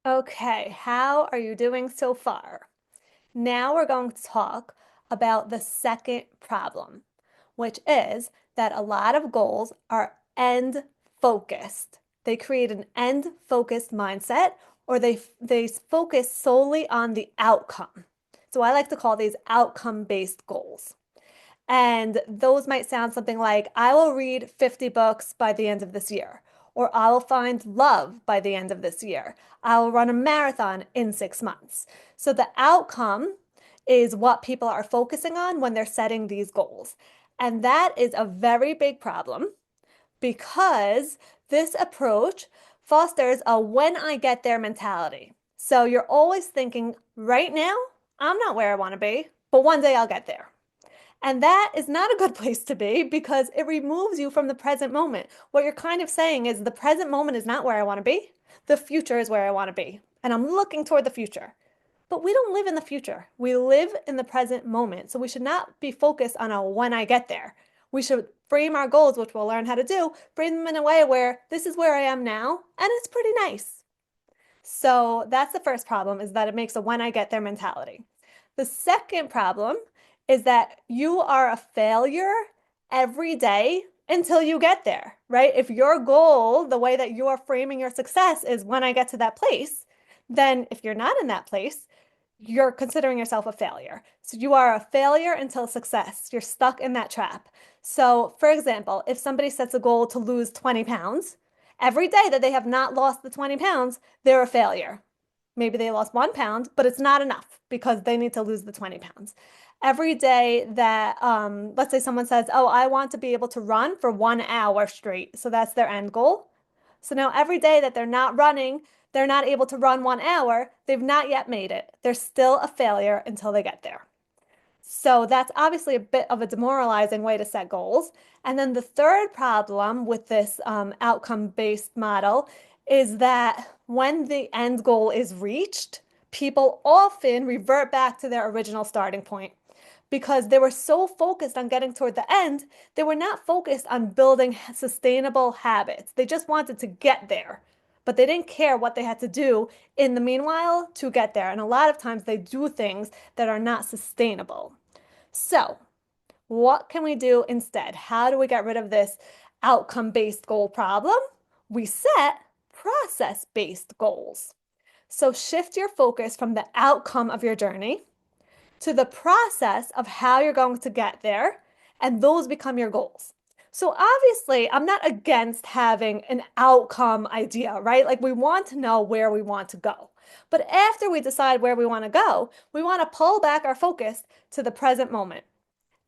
Okay, how are you doing so far? Now we're going to talk about the second problem, which is that a lot of goals are end focused. They create an end focused mindset or they focus solely on the outcome. So I like to call these outcome based goals. And those might sound something like, I will read 50 books by the end of this year, or I will find love by the end of this year. I will run a marathon in 6 months. So the outcome is what people are focusing on when they're setting these goals. And that is a very big problem because this approach fosters a when I get there mentality. So you're always thinking, right now, I'm not where I want to be, but one day I'll get there. And that is not a good place to be because it removes you from the present moment. What you're kind of saying is the present moment is not where I want to be. The future is where I want to be. And I'm looking toward the future. But we don't live in the future. We live in the present moment. So we should not be focused on a when I get there. We should frame our goals, which we'll learn how to do, frame them in a way where this is where I am now, and it's pretty nice. So that's the first problem is that it makes a when I get there mentality. The second problem is that you are a failure every day until you get there, right? If your goal, the way that you are framing your success is when I get to that place, then if you're not in that place, you're considering yourself a failure. So you are a failure until success. You're stuck in that trap. So, for example, if somebody sets a goal to lose 20 pounds, every day that they have not lost the 20 pounds, they're a failure. Maybe they lost 1 pound, but it's not enough because they need to lose the 20 pounds. Every day that, let's say someone says, oh, I want to be able to run for 1 hour straight. So that's their end goal. So now every day that they're not running, they're not able to run 1 hour, they've not yet made it. They're still a failure until they get there. So that's obviously a bit of a demoralizing way to set goals. And then the third problem with this outcome-based model is that when the end goal is reached, people often revert back to their original starting point because they were so focused on getting toward the end, they were not focused on building sustainable habits. They just wanted to get there, but they didn't care what they had to do in the meanwhile to get there. And a lot of times they do things that are not sustainable. So, what can we do instead? How do we get rid of this outcome-based goal problem? We set process-based goals. So, shift your focus from the outcome of your journey to the process of how you're going to get there, and those become your goals. So obviously, I'm not against having an outcome idea, right? Like we want to know where we want to go. But after we decide where we want to go, we want to pull back our focus to the present moment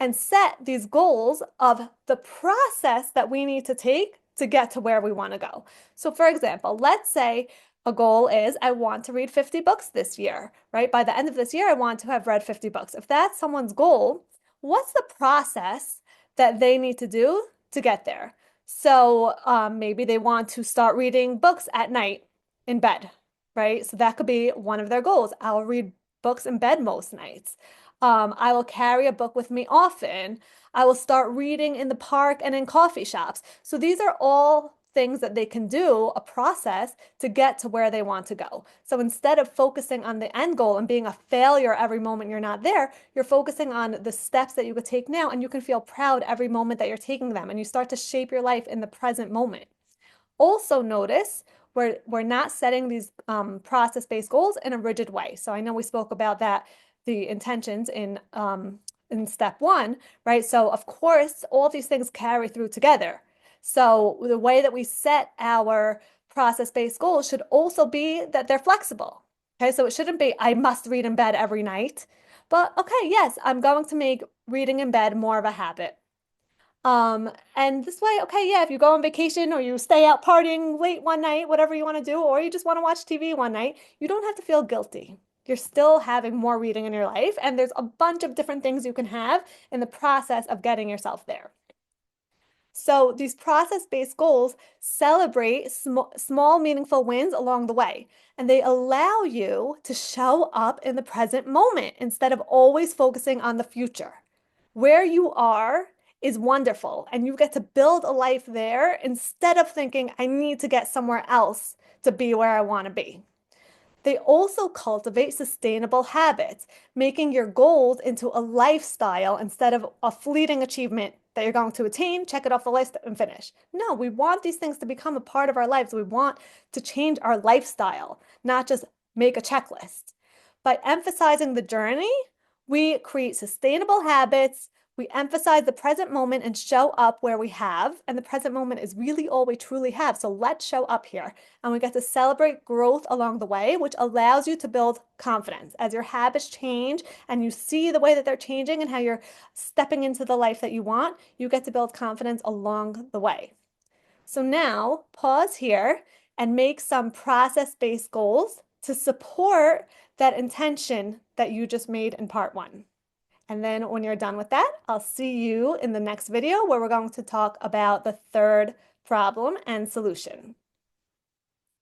and set these goals of the process that we need to take to get to where we want to go. So, for example, let's say a goal is I want to read 50 books this year, right? By the end of this year, I want to have read 50 books. If that's someone's goal, what's the process that they need to do to get there? So, maybe they want to start reading books at night in bed, right? So that could be one of their goals. I'll read books in bed most nights. I will carry a book with me often. I will start reading in the park and in coffee shops. So these are all things that they can do, a process to get to where they want to go. So instead of focusing on the end goal and being a failure every moment you're not there, you're focusing on the steps that you could take now, and you can feel proud every moment that you're taking them, and you start to shape your life in the present moment. Also notice we're not setting these process-based goals in a rigid way. So I know we spoke about that, the intentions in step one, right? So of course, all these things carry through together. So the way that we set our process-based goals should also be that they're flexible. Okay, so it shouldn't be I must read in bed every night, but okay, yes, I'm going to make reading in bed more of a habit. And this way, okay, yeah, if you go on vacation or you stay out partying late one night, whatever you want to do, or you just want to watch TV one night, you don't have to feel guilty. You're still having more reading in your life, and there's a bunch of different things you can have in the process of getting yourself there. So these process-based goals celebrate small, meaningful wins along the way, and they allow you to show up in the present moment instead of always focusing on the future. Where you are is wonderful, and you get to build a life there instead of thinking, I need to get somewhere else to be where I want to be. They also cultivate sustainable habits, making your goals into a lifestyle instead of a fleeting achievement that you're going to attain, check it off the list, and finish. No, we want these things to become a part of our lives. We want to change our lifestyle, not just make a checklist. By emphasizing the journey, we create sustainable habits. We emphasize the present moment and show up where we have, and the present moment is really all we truly have. So let's show up here. And we get to celebrate growth along the way, which allows you to build confidence. As your habits change and you see the way that they're changing and how you're stepping into the life that you want, you get to build confidence along the way. So now pause here and make some process-based goals to support that intention that you just made in part one. And then when you're done with that, I'll see you in the next video where we're going to talk about the third problem and solution.